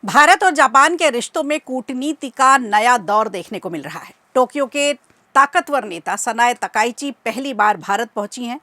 भारत और जापान के रिश्तों में कूटनीति का नया दौर देखने को मिल रहा है। टोक्यो के ताकतवर नेता सनाए तकाइची पहली बार भारत पहुंची हैं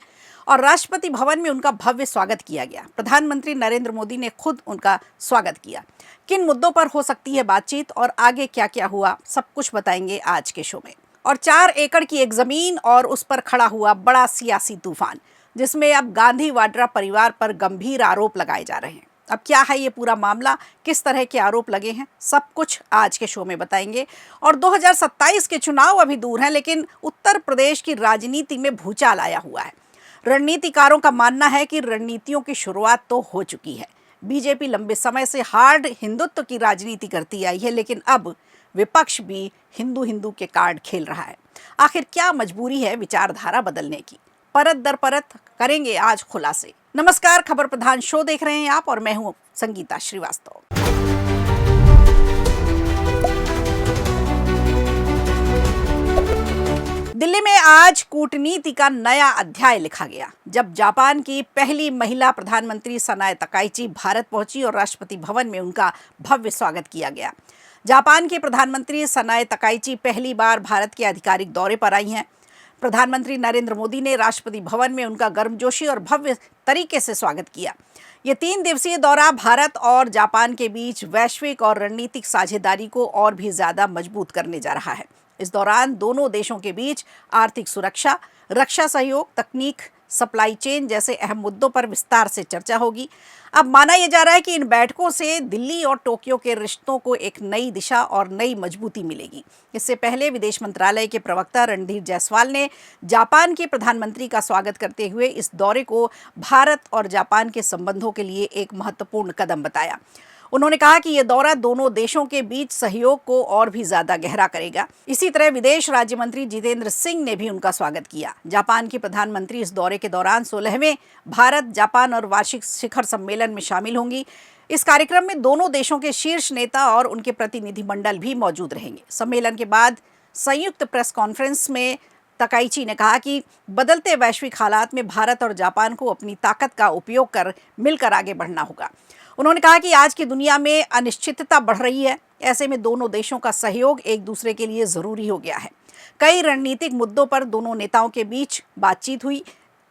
और राष्ट्रपति भवन में उनका भव्य स्वागत किया गया। प्रधानमंत्री नरेंद्र मोदी ने खुद उनका स्वागत किया। किन मुद्दों पर हो सकती है बातचीत और आगे क्या क्या हुआ, सब कुछ बताएंगे आज के शो में। और 4 एकड़ की एक जमीन और उस पर खड़ा हुआ बड़ा सियासी तूफान, जिसमें अब गांधी वाड्रा परिवार पर गंभीर आरोप लगाए जा रहे हैं। अब क्या है ये पूरा मामला, किस तरह के आरोप लगे हैं, सब कुछ आज के शो में बताएंगे। और 2027 के चुनाव अभी दूर हैं, लेकिन उत्तर प्रदेश की राजनीति में भूचाल आया हुआ है। रणनीतिकारों का मानना है कि रणनीतियों की शुरुआत तो हो चुकी है। बीजेपी लंबे समय से हार्ड हिंदुत्व की राजनीति करती आई है, लेकिन अब विपक्ष भी हिंदू हिंदू के कार्ड खेल रहा है। आखिर क्या मजबूरी है विचारधारा बदलने की? परत दर परत करेंगे आज खुलासे। नमस्कार, खबर प्रधान शो देख रहे हैं आप और मैं हूं संगीता श्रीवास्तव। दिल्ली में आज कूटनीति का नया अध्याय लिखा गया, जब जापान की पहली महिला प्रधानमंत्री सनाए तकाइची भारत पहुंची और राष्ट्रपति भवन में उनका भव्य स्वागत किया गया। जापान के प्रधानमंत्री सनाए तकाइची पहली बार भारत के आधिकारिक दौरे पर आई हैं। प्रधानमंत्री नरेंद्र मोदी ने राष्ट्रपति भवन में उनका गर्मजोशी और भव्य तरीके से स्वागत किया। ये 3 दिवसीय दौरा भारत और जापान के बीच वैश्विक और रणनीतिक साझेदारी को और भी ज्यादा मजबूत करने जा रहा है। इस दौरान दोनों देशों के बीच आर्थिक सुरक्षा, रक्षा सहयोग, तकनीक, सप्लाई चेन जैसे अहम मुद्दों पर विस्तार से चर्चा होगी। अब माना यह जा रहा है कि इन बैठकों से दिल्ली और टोक्यो के रिश्तों को एक नई दिशा और नई मजबूती मिलेगी। इससे पहले विदेश मंत्रालय के प्रवक्ता रणधीर जायसवाल ने जापान के प्रधानमंत्री का स्वागत करते हुए इस दौरे को भारत और जापान के संबंधों के लिए एक महत्वपूर्ण कदम बताया। उन्होंने कहा कि यह दौरा दोनों देशों के बीच सहयोग को और भी ज्यादा गहरा करेगा। इसी तरह विदेश राज्य मंत्री जितेंद्र सिंह ने भी उनका स्वागत किया। जापान की प्रधानमंत्री इस दौरे के दौरान 16वें भारत जापान और वार्षिक शिखर सम्मेलन में शामिल होंगी। इस कार्यक्रम में दोनों देशों के शीर्ष नेता और उनके प्रतिनिधिमंडल भी मौजूद रहेंगे। सम्मेलन के बाद संयुक्त प्रेस कॉन्फ्रेंस में तकाइची ने कहा कि बदलते वैश्विक हालात में भारत और जापान को अपनी ताकत का उपयोग कर मिलकर आगे बढ़ना होगा। उन्होंने कहा कि आज की दुनिया में अनिश्चितता बढ़ रही है, ऐसे में दोनों देशों का सहयोग एक दूसरे के लिए जरूरी हो गया है। कई रणनीतिक मुद्दों पर दोनों नेताओं के बीच बातचीत हुई।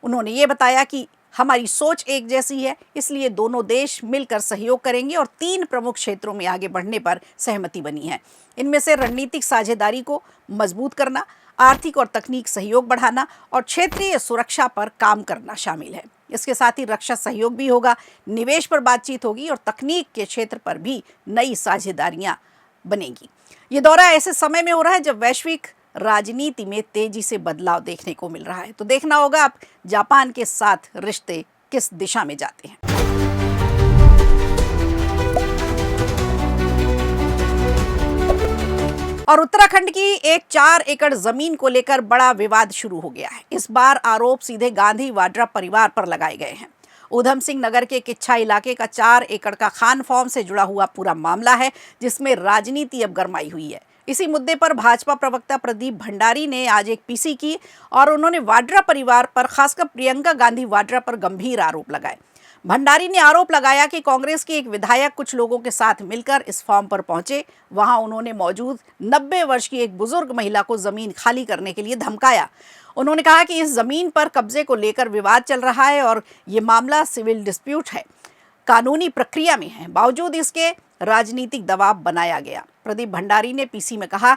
उन्होंने ये बताया कि हमारी सोच एक जैसी है, इसलिए दोनों देश मिलकर सहयोग करेंगे और 3 प्रमुख क्षेत्रों में आगे बढ़ने पर सहमति बनी है। इनमें से रणनीतिक साझेदारी को मजबूत करना, आर्थिक और तकनीक सहयोग बढ़ाना और क्षेत्रीय सुरक्षा पर काम करना शामिल है। इसके साथ ही रक्षा सहयोग भी होगा, निवेश पर बातचीत होगी और तकनीक के क्षेत्र पर भी नई साझेदारियां बनेगी। ये दौरा ऐसे समय में हो रहा है जब वैश्विक राजनीति में तेजी से बदलाव देखने को मिल रहा है। तो देखना होगा अब जापान के साथ रिश्ते किस दिशा में जाते हैं। और उत्तराखंड की एक 4 एकड़ जमीन को लेकर बड़ा विवाद शुरू हो गया है। इस बार आरोप सीधे गांधी वाड्रा परिवार पर लगाए गए हैं। ऊधम सिंह नगर के किच्छा इलाके का 4 एकड़ का खान फॉर्म से जुड़ा हुआ पूरा मामला है, जिसमें राजनीति अब गरमाई हुई है। इसी मुद्दे पर भाजपा प्रवक्ता प्रदीप भंडारी ने आज एक पीसी की और उन्होंने वाड्रा परिवार पर, खासकर प्रियंका गांधी वाड्रा पर गंभीर आरोप लगाए। भंडारी ने आरोप लगाया कि कांग्रेस के एक विधायक कुछ लोगों के साथ मिलकर इस फॉर्म पर पहुंचे। वहां उन्होंने मौजूद 90 वर्ष की एक बुजुर्ग महिला को जमीन खाली करने के लिए धमकाया। उन्होंने कहा कि इस जमीन पर कब्जे को लेकर विवाद चल रहा है और ये मामला सिविल डिस्प्यूट है, कानूनी प्रक्रिया में है। बावजूद इसके राजनीतिक दबाव बनाया गया। प्रदीप भंडारी ने पीसी में कहा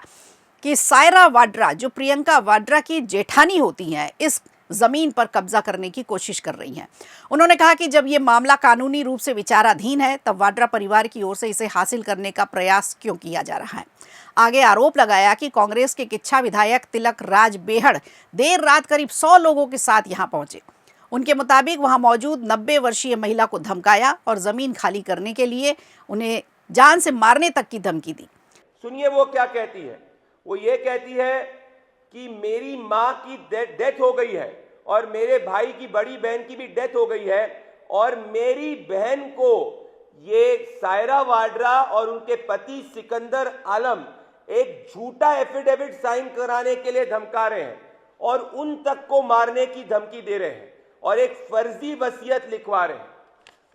कि सायरा वाड्रा, जो प्रियंका वाड्रा की जेठानी होती हैं, इस जमीन पर कब्जा करने की कोशिश कर रही हैं। उन्होंने कहा कि जब ये मामला कानूनी रूप से विचाराधीन है, तब वाड्रा परिवार की ओर से इसे हासिल करने का प्रयास क्यों किया जा रहा है। आगे आरोप लगाया कि कांग्रेस के किच्छा विधायक तिलक राज बेहड़ देर रात करीब 100 लोगों के साथ यहां पहुंचे। उनके मुताबिक वहां मौजूद 90 वर्षीय महिला को धमकाया और जमीन खाली करने के लिए उन्हें जान से मारने तक की धमकी दी। सुनिए वो क्या कहती है। वो ये कहती है कि मेरी माँ की डेथ हो गई है और मेरे भाई की बड़ी बहन की भी डेथ हो गई है और मेरी बहन को ये सायरा वाड्रा और उनके पति सिकंदर आलम एक झूठा एफिडेविट साइन कराने के लिए धमका रहे हैं और उन तक को मारने की धमकी दे रहे हैं और एक फर्जी वसीयत लिखवा रहे हैं।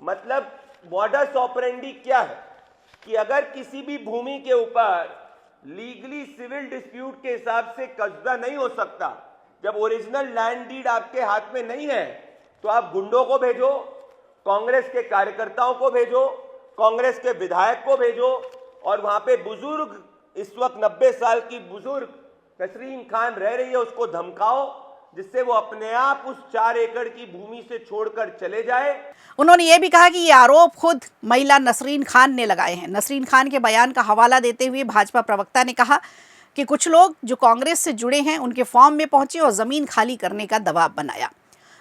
मतलब मॉडस ऑपरेंडी क्या है? कि अगर किसी भी भूमि के ऊपर लीगली सिविल डिस्प्यूट के हिसाब से कब्जा नहीं हो सकता, जब ओरिजिनल लैंड डीड आपके हाथ में नहीं है, तो आप गुंडों को भेजो, कांग्रेस के कार्यकर्ताओं को भेजो, कांग्रेस के विधायक को भेजो, और वहां पे बुजुर्ग, इस वक्त 90 साल की बुजुर्ग नसरीन खान रह रही है, उसको धमकाओ, जिससे वो अपने आप उस 4 एकड़ की भूमि से छोड़कर चले जाए। उन्होंने ये भी कहा कि ये आरोप खुद महिला नसरीन खान ने लगाए हैं। नसरीन खान के बयान का हवाला देते हुए भाजपा प्रवक्ता ने कहा कि कुछ लोग जो कांग्रेस से जुड़े हैं उनके फॉर्म में पहुंचे और जमीन खाली करने का दबाव बनाया।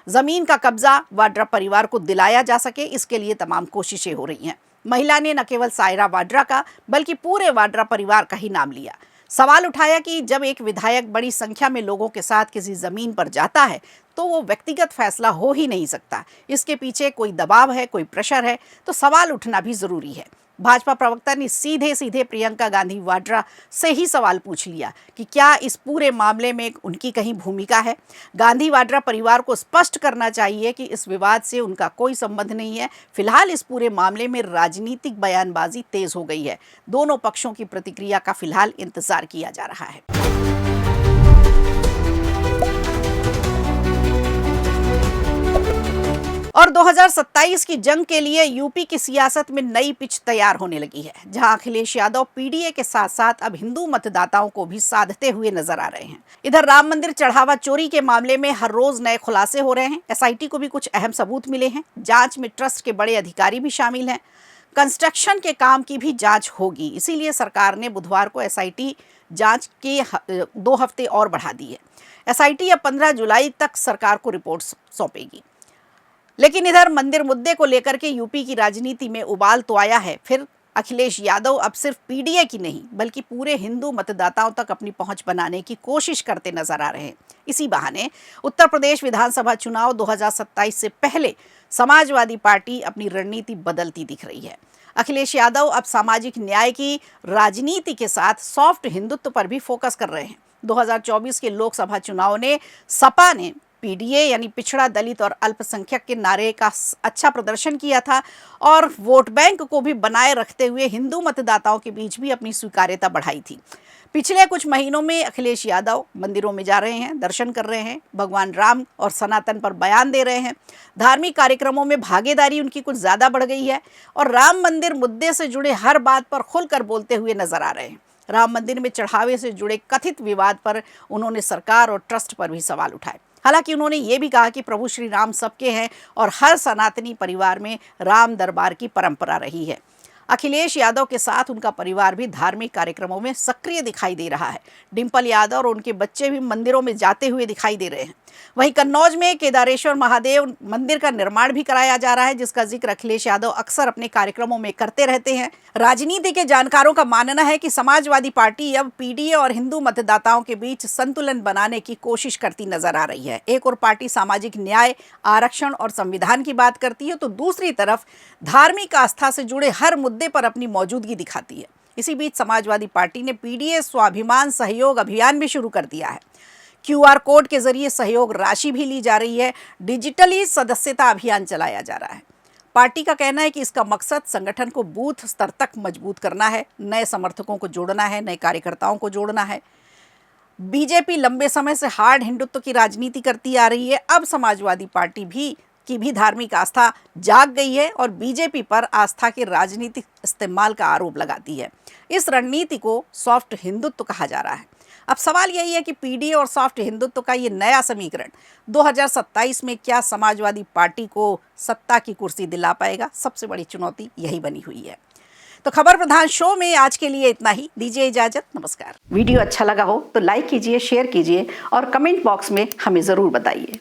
जमीन का कब्जा वाड्रा परिवार को दिलाया जा सके, इसके लिए तमाम कोशिशें हो रही हैं। महिला ने न केवल सायरा वाड्रा का बल्कि पूरे वाड्रा परिवार का ही नाम लिया। सवाल उठाया कि जब एक विधायक बड़ी संख्या में लोगों के साथ किसी जमीन पर जाता है तो वो व्यक्तिगत फैसला हो ही नहीं सकता, इसके पीछे कोई दबाव है, कोई प्रेशर है, तो सवाल उठना भी जरूरी है। भाजपा प्रवक्ता ने सीधे सीधे प्रियंका गांधी वाड्रा से ही सवाल पूछ लिया कि क्या इस पूरे मामले में उनकी कहीं भूमिका है। गांधी वाड्रा परिवार को स्पष्ट करना चाहिए कि इस विवाद से उनका कोई संबंध नहीं है। फिलहाल इस पूरे मामले में राजनीतिक बयानबाजी तेज हो गई है। दोनों पक्षों की प्रतिक्रिया का फिलहाल इंतजार किया जा रहा है। और 2027 की जंग के लिए यूपी की सियासत में नई पिच तैयार होने लगी है, जहां अखिलेश यादव पीडीए के साथ साथ अब हिंदू मतदाताओं को भी साधते हुए नजर आ रहे हैं। इधर राम मंदिर चढ़ावा चोरी के मामले में हर रोज नए खुलासे हो रहे हैं। एसआईटी को भी कुछ अहम सबूत मिले हैं। जांच में ट्रस्ट के बड़े अधिकारी भी शामिल हैं। कंस्ट्रक्शन के काम की भी जांच होगी, इसीलिए सरकार ने बुधवार को एसआईटी जांच के 2 हफ्ते और बढ़ा दी है। एसआईटी अब 15 जुलाई तक सरकार को रिपोर्ट सौंपेगी। लेकिन इधर मंदिर मुद्दे को लेकर के यूपी की राजनीति में उबाल तो आया है। फिर अखिलेश यादव अब सिर्फ पीडीए की नहीं बल्कि पूरे हिंदू मतदाताओं तक अपनी पहुंच बनाने की कोशिश करते नजर आ रहे हैं। इसी बहाने उत्तर प्रदेश विधानसभा चुनाव 2027 से पहले समाजवादी पार्टी अपनी रणनीति बदलती दिख रही है। अखिलेश यादव अब सामाजिक न्याय की राजनीति के साथ सॉफ्ट हिंदुत्व पर भी फोकस कर रहे हैं। 2024 के लोकसभा चुनाव ने सपा ने पीडीए यानी पिछड़ा, दलित और अल्पसंख्यक के नारे का अच्छा प्रदर्शन किया था और वोट बैंक को भी बनाए रखते हुए हिंदू मतदाताओं के बीच भी अपनी स्वीकार्यता बढ़ाई थी। पिछले कुछ महीनों में अखिलेश यादव मंदिरों में जा रहे हैं, दर्शन कर रहे हैं, भगवान राम और सनातन पर बयान दे रहे हैं। धार्मिक कार्यक्रमों में भागीदारी उनकी कुछ ज़्यादा बढ़ गई है और राम मंदिर मुद्दे से जुड़े हर बात पर खुलकर बोलते हुए नजर आ रहे हैं। राम मंदिर में चढ़ावे से जुड़े कथित विवाद पर उन्होंने सरकार और ट्रस्ट पर भी सवाल उठाए। हालांकि उन्होंने ये भी कहा कि प्रभु श्री राम सबके हैं और हर सनातनी परिवार में राम दरबार की परंपरा रही है। अखिलेश यादव के साथ उनका परिवार भी धार्मिक कार्यक्रमों में सक्रिय दिखाई दे रहा है। डिंपल यादव और उनके बच्चे भी मंदिरों में जाते हुए दिखाई दे रहे हैं। वहीं कन्नौज में केदारेश्वर महादेव मंदिर का निर्माण भी कराया जा रहा है, जिसका जिक्र अखिलेश यादव अक्सर अपने कार्यक्रमों में करते रहते हैं। राजनीति के जानकारों का मानना है कि समाजवादी पार्टी अब पीडीए और हिंदू मतदाताओं के बीच संतुलन बनाने की कोशिश करती नजर आ रही है। एक और पार्टी सामाजिक न्याय, आरक्षण और संविधान की बात करती है, तो दूसरी तरफ धार्मिक आस्था से जुड़े हर मुद्दे पर अपनी मौजूदगी दिखाती है। इसी बीच समाजवादी पार्टी ने पीडीए स्वाभिमान सहयोग अभियान भी शुरू कर दिया है। QR कोड के जरिए सहयोग राशि भी ली जा रही है। डिजिटली सदस्यता अभियान चलाया जा रहा है। पार्टी का कहना है कि इसका मकसद संगठन को बूथ स्तर तक मजबूत करना है, नए समर्थकों को जोड़ना है, नए कार्यकर्ताओं को जोड़ना है। बीजेपी लंबे समय से हार्ड हिंदुत्व की राजनीति करती आ रही है। अब समाजवादी पार्टी की भी धार्मिक आस्था जाग गई है और बीजेपी पर आस्था के राजनीतिक इस्तेमाल का आरोप लगाती है। इस रणनीति को सॉफ्ट हिंदुत्व कहा जा रहा है। अब सवाल यही है कि पीडीए और सॉफ्ट हिंदुत्व का ये नया समीकरण 2027 में क्या समाजवादी पार्टी को सत्ता की कुर्सी दिला पाएगा? सबसे बड़ी चुनौती यही बनी हुई है। तो खबर प्रधान शो में आज के लिए इतना ही। दीजिए इजाजत, नमस्कार। वीडियो अच्छा लगा हो तो लाइक कीजिए, शेयर कीजिए और कमेंट बॉक्स में हमें ज़रूर बताइए।